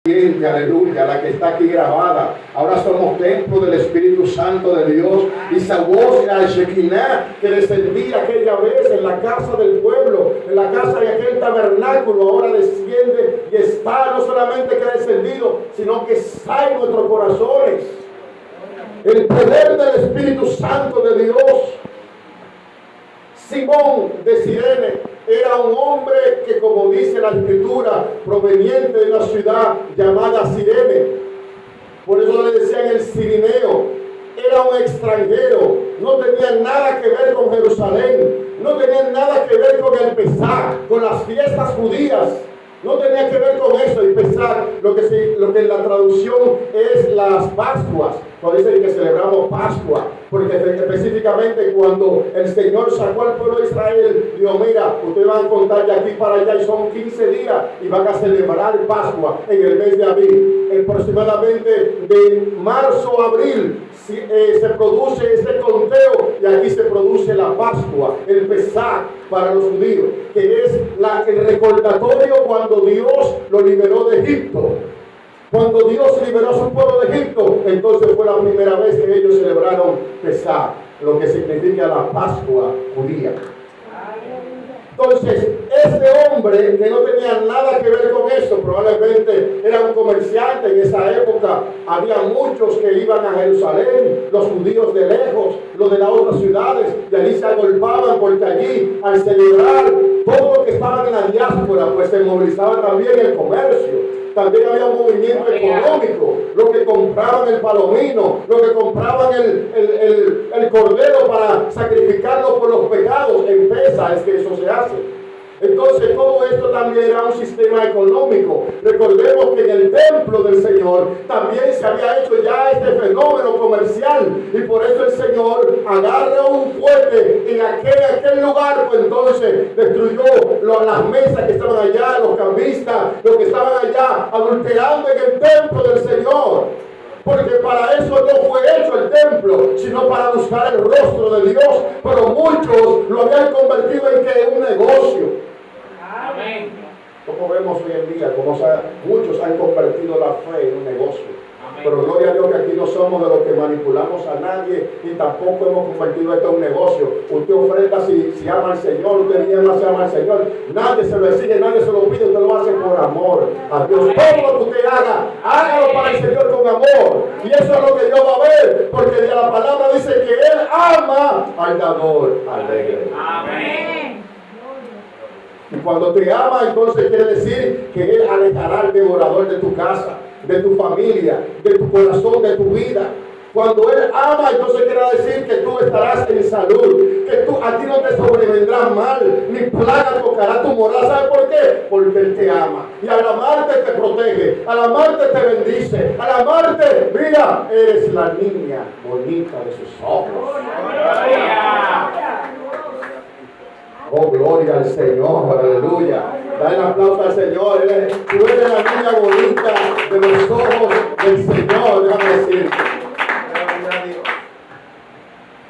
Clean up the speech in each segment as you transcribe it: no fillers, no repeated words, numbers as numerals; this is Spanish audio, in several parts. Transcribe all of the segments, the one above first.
Aleluya, la que está aquí grabada. Ahora somos templo del Espíritu Santo de Dios. Y esa voz al Shekinah que descendía aquella vez en la casa del pueblo, en la casa de aquel tabernáculo, ahora desciende y está, no solamente que ha descendido, sino que está en nuestros corazones. El poder del Espíritu Santo de Dios. Simón de Cirene era un hombre que, como dice la Escritura, proveniente de una ciudad llamada Cirene. Por eso le decían el Cirineo. Era un extranjero, no tenía nada que ver con Jerusalén, no tenía nada que ver con el Pesaj, con las fiestas judías. No tenía que ver con eso y pensar lo que en la traducción es las Pascuas. Cuando dicen que celebramos Pascua, porque específicamente cuando el Señor sacó al pueblo de Israel, dijo: mira, ustedes van a contar de aquí para allá y son 15 días y van a celebrar Pascua en el mes de abril. Aproximadamente de marzo a abril se produce este conteo y aquí se produce la Pascua, el Pesaj para los judíos, que es el recordatorio cuando Dios lo liberó de Egipto. Cuando Dios liberó a su pueblo de Egipto, entonces fue la primera vez que ellos celebraron Pesaj, lo que significa la Pascua judía. Entonces, este hombre que no tenía nada que ver con esto, probablemente era un comerciante en esa época. Había muchos que iban a Jerusalén, los judíos de lejos, los de las otras ciudades, y allí se agolpaban porque allí, al celebrar todo lo que estaban en la diáspora, pues se movilizaba también el comercio. También había un movimiento económico, los que compraban el palomino, los que compraban el cordero para sacrificarlo por los pecados. En Pesaj es que eso se hace. Entonces todo esto también era un sistema económico. Recordemos que en el templo del Señor también se había hecho ya este fenómeno comercial, y por eso el Señor agarra un fuerte en aquel lugar, pues entonces destruyó las mesas que estaban allá, los cambistas, los que estaban allá adulterando en el templo del Señor. Porque para eso no fue hecho el templo, sino para buscar el rostro de Dios. Pero muchos lo habían convertido en que un negocio. Amén. Como vemos hoy en día, como muchos han convertido la fe en un negocio. Amén. Pero gloria a Dios que aquí no somos de los que manipulamos a nadie, y tampoco hemos convertido esto en un negocio. Usted ofrenda si ama al Señor, usted diezma si ama al Señor. Nadie se lo exige, nadie se lo pide, usted lo hace por amor a Dios. Amén. Todo lo que usted haga, hágalo para el Señor con amor. Y eso es lo que Dios va a ver, porque la palabra dice que Él ama al dador alegre. Amén. Y cuando te ama, entonces quiere decir que Él alejará al devorador de tu casa, de tu familia, de tu corazón, de tu vida. Cuando Él ama, entonces quiere decir que tú estarás en salud, que a ti no te sobrevendrá mal, ni plaga tocará tu morada. ¿Sabes por qué? Porque Él te ama. Y al amarte te protege, al amarte te bendice, al amarte, mira, eres la niña bonita de sus ojos. Oh, gloria al Señor, aleluya. Dale un aplauso al Señor. Tú eres la niña bonita de los ojos del Señor, déjame decirte.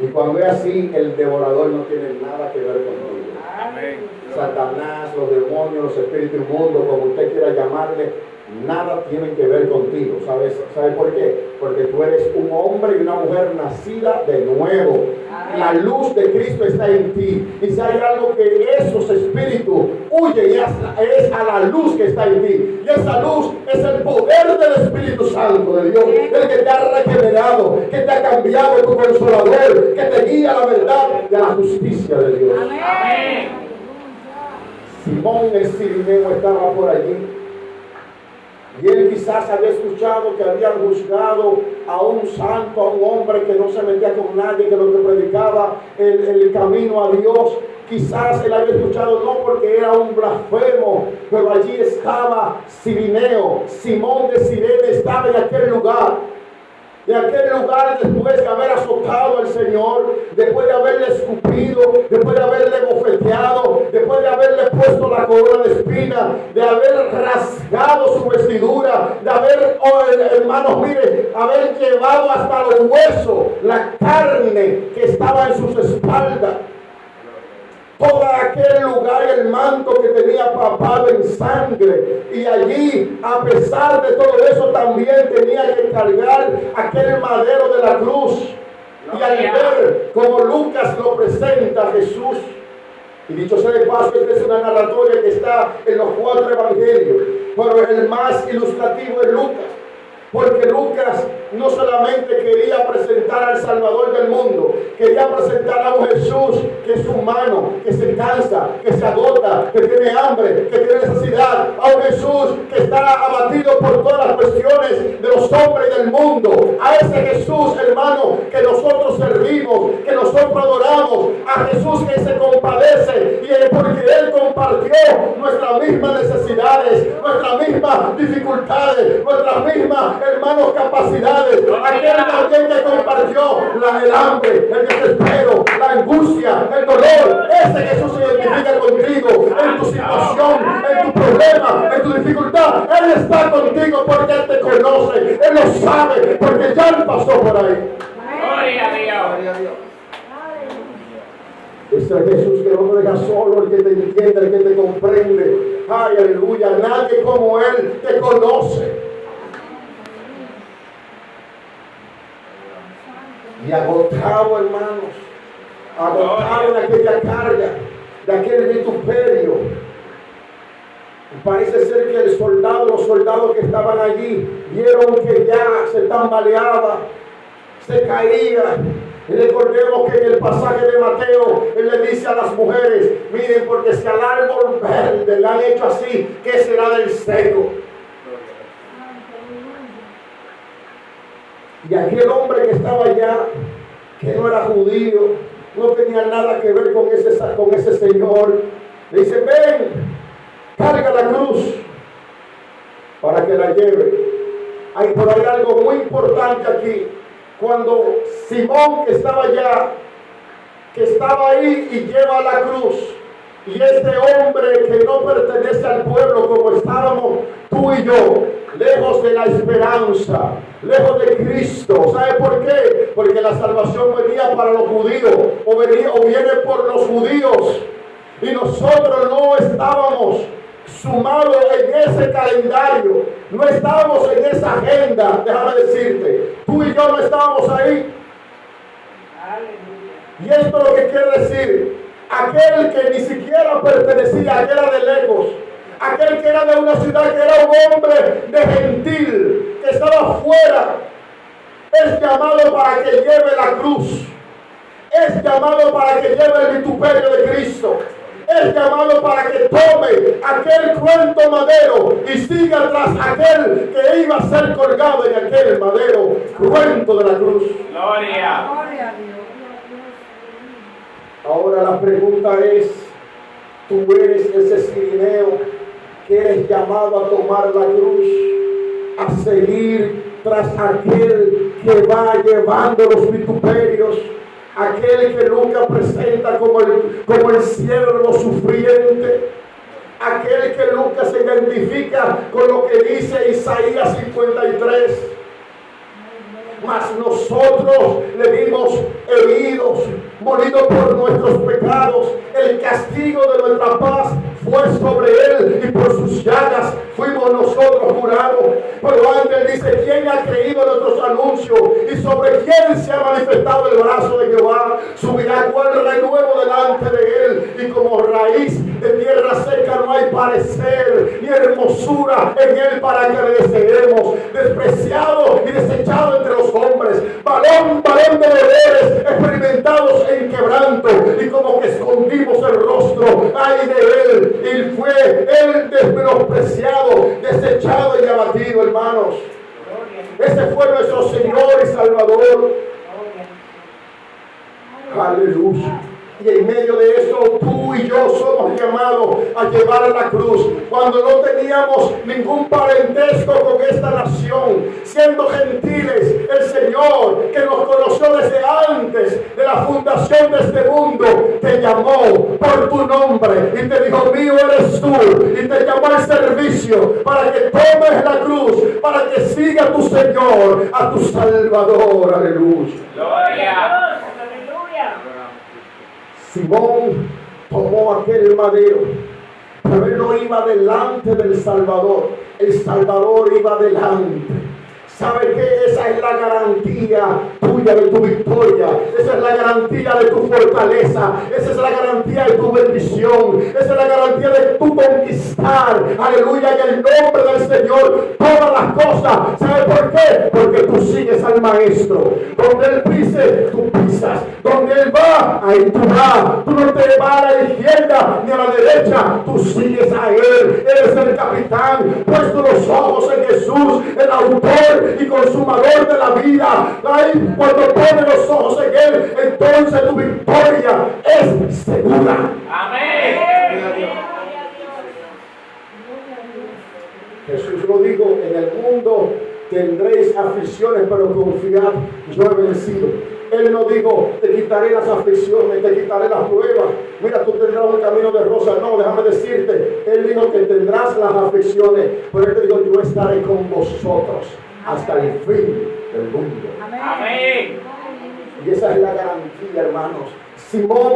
Y cuando es así, el devorador no tiene nada que ver contigo. Amén. Satanás, los demonios, los espíritus inmundos, como usted quiera llamarle, nada tienen que ver contigo. ¿Sabes por qué? Porque tú eres un hombre y una mujer nacida de nuevo. La luz de Cristo está en ti. Y si hay algo que esos espíritus huyen, es a la luz que está en ti. Y esa luz es el poder del Espíritu Santo de Dios, el que te ha regenerado, que te ha cambiado, tu consolador, que te guía a la verdad y a la justicia de Dios. Amén. Simón el Cirineo estaba por allí. Y él quizás había escuchado que habían juzgado a un santo, a un hombre que no se metía con nadie, que lo que predicaba el camino a Dios. Quizás él había escuchado, no porque era un blasfemo, pero allí estaba Cirineo. Simón de Cirene estaba en aquel lugar. De aquel lugar, después de haber azotado al Señor, después de haberle escupido, después de haberle bofeteado, después de haberle puesto la corona de espina, de haber rasgado su vestidura, de haber, hermanos, mire, haber llevado hasta los huesos la carne que estaba en sus espaldas. todo aquel lugar y el manto que tenía papado en sangre. Y allí, a pesar de todo eso, también tenía que cargar aquel madero de la cruz. Y al ver como Lucas lo presenta a Jesús, y dicho sea de paso, esta es una narratoria que está en los 4 evangelios, pero el más ilustrativo es Lucas. Porque Lucas no solamente quería presentar al Salvador del mundo, quería presentar a un Jesús que es humano, que se cansa, que se agota, que tiene hambre, que tiene necesidad. A un Jesús que está abatido por todas las cuestiones de los hombres y del mundo. A ese Jesús, hermano, que nosotros servimos, que nosotros adoramos. A Jesús que se compadece y porque Él compartió nuestras mismas necesidades, nuestras mismas dificultades, nuestras mismas, hermanos, capacidades. Aquel también que compartió el hambre, el desespero, la angustia, el dolor. Ese Jesús se identifica contigo en tu situación, en tu problema, en tu dificultad. Él está contigo porque Él te conoce. Él lo sabe porque ya Él pasó por ahí. Gloria a Dios. Es el Jesús que no te deja solo, el que te entiende, el que te comprende. Ay, aleluya. Nadie como Él te conoce. Y agotado, hermanos, agotado de aquella carga, de aquel vituperio. Parece ser que los soldados que estaban allí, vieron que ya se tambaleaba, se caía. Y recordemos que en el pasaje de Mateo, Él le dice a las mujeres, miren, porque si al árbol verde le han hecho así, ¿qué será del seco? Y aquel hombre que estaba allá, que no era judío, no tenía nada que ver con ese señor, le dice, ven, carga la cruz para que la lleve. Pero hay algo muy importante aquí. Cuando Simón, que estaba allá, que estaba ahí y lleva la cruz, y este hombre que no pertenece al pueblo como estábamos tú y yo, lejos de la esperanza, lejos de Cristo. ¿Sabe por qué? Porque la salvación venía para los judíos, o viene por los judíos, y nosotros no estábamos sumados en ese calendario, no estábamos en esa agenda. Déjame decirte, tú y yo no estábamos ahí. Y esto lo que quiere decir, aquel que ni siquiera pertenecía, aquel era de lejos, aquel que era de una ciudad, que era un hombre de gentil, que estaba fuera, es llamado para que lleve la cruz, es llamado para que lleve el vituperio de Cristo, es llamado para que tome aquel cuento madero y siga tras aquel que iba a ser colgado en aquel madero cuento de la cruz. Gloria a Dios. Ahora la pregunta es, tú eres ese cirineo que eres llamado a tomar la cruz, a seguir tras aquel que va llevando los vituperios, aquel que nunca presenta como el siervo sufriente, aquel que nunca se identifica con lo que dice Isaías 53. Mas nosotros le vimos heridos, molidos por nuestros pecados. El castigo de nuestra paz fue sobre Él y por sus llagas fuimos nosotros curados. Pero antes dice, ¿quién ha creído nuestros anuncios? Y sobre quién se ha manifestado el brazo de Jehová. Subirá cual renuevo delante de Él, y como raíz de tierra seca no hay parecer ni hermosura en Él para que le deseemos. Despreciado y desechado entre los hombres, varón de deberes, experimentados en quebranto, y como que escondimos el rostro, ay de Él, y fue Él menospreciado, desechado y abatido, hermanos. Ese fue nuestro Señor y Salvador. Aleluya. Y en medio de eso, tú y yo somos llamados a llevar la cruz. Cuando no teníamos ningún parentesco con esta nación, siendo gentiles, el Señor, que nos conoció desde antes de la fundación de este mundo, te llamó por tu nombre y te dijo, mío eres tú, y te llamó al servicio para que tomes la cruz, para que siga a tu Señor, a tu Salvador. Aleluya. Gloria. Simón tomó aquel madero. Pero él no iba delante del Salvador. El Salvador iba delante. ¿Sabe qué? Esa es la garantía tuya de tu victoria. Esa es la garantía de tu fortaleza. Esa es la garantía de tu bendición. Esa es la garantía de tu conquistar. Aleluya, en el nombre del Señor, todas las cosas. ¿Sabe por qué? Porque tú sigues al Maestro. Donde Él pise, tú pisas. Donde Él va, ahí tú vas. Tú no te vas a la izquierda ni a la derecha. Tú sigues a Él. Él es el capitán. Puesto los ojos en Jesús, el autor y consumador de la vida. Ahí, cuando pones los ojos en Él, entonces tu victoria es segura. Amén. Jesús lo dijo: en el mundo tendréis aflicciones, pero confiad, yo he vencido. Él no dijo: te quitaré las aflicciones, te quitaré las pruebas, mira, tú tendrás un camino de rosa. No, déjame decirte, Él dijo que tendrás las aflicciones, pero Él te dijo: yo estaré con vosotros hasta el fin del mundo. Amén. Y esa es la garantía, hermanos. Simón